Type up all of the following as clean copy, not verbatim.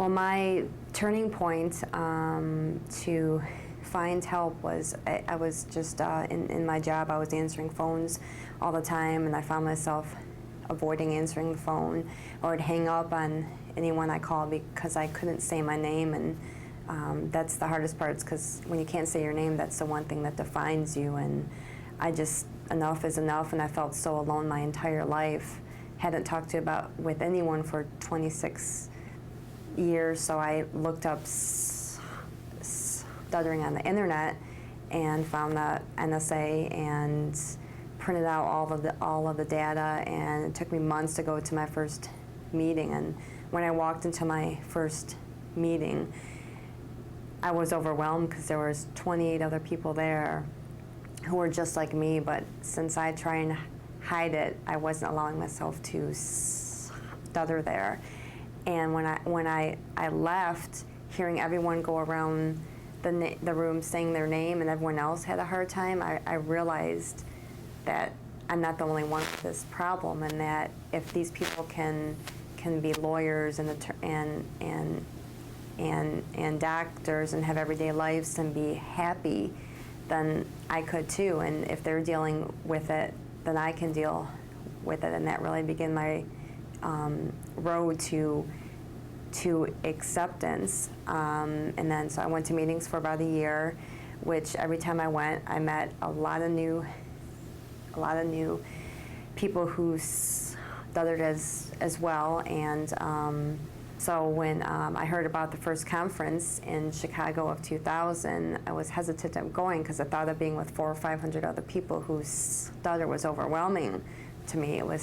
Well, my turning point to find help was I was just in my job. I was answering phones all the time, and I found myself avoiding answering the phone, or I'd hang up on anyone I called because I couldn't say my name. And that's the hardest part, because when you can't say your name, that's the one thing that defines you. And I just, enough is enough, and I felt so alone my entire life. Hadn't talked with anyone for 26 years, so I looked up stuttering on the internet and found that NSA and printed out all of the data, and it took me months to go to my first meeting. And when I walked into my first meeting, I was overwhelmed because there was 28 other people there who were just like me, but since I try and hide it, I wasn't allowing myself to stutter there. And when I left, hearing everyone go around the room saying their name and everyone else had a hard time, I realized that I'm not the only one with this problem, and that if these people can be lawyers and doctors and have everyday lives and be happy, then I could too. And if they're dealing with it, then I can deal with it. And that really began my road to acceptance. And then so I went to meetings for about a year, which every time I went, I met a lot of new people who stuttered as well. And so when I heard about the first conference in Chicago of 2000, I was hesitant of going because I thought of being with 400 or 500 other people whose stutter was overwhelming to me. It was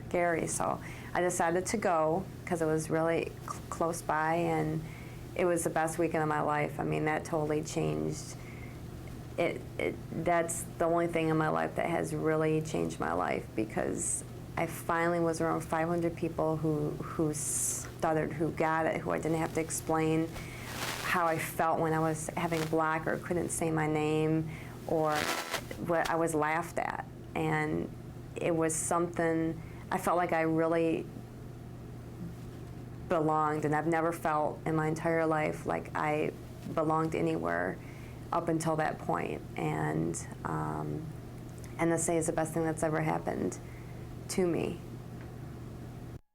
scary. So I decided to go because it was really close by, and it was the best weekend of my life. I mean, that totally changed. That's the only thing in my life that has really changed my life, because I finally was around 500 people who stuttered, who got it, who I didn't have to explain how I felt when I was having block or couldn't say my name, or what I was laughed at. And it was something, I felt like I really belonged, and I've never felt in my entire life like I belonged anywhere up until that point. And NSA is the best thing that's ever happened to me.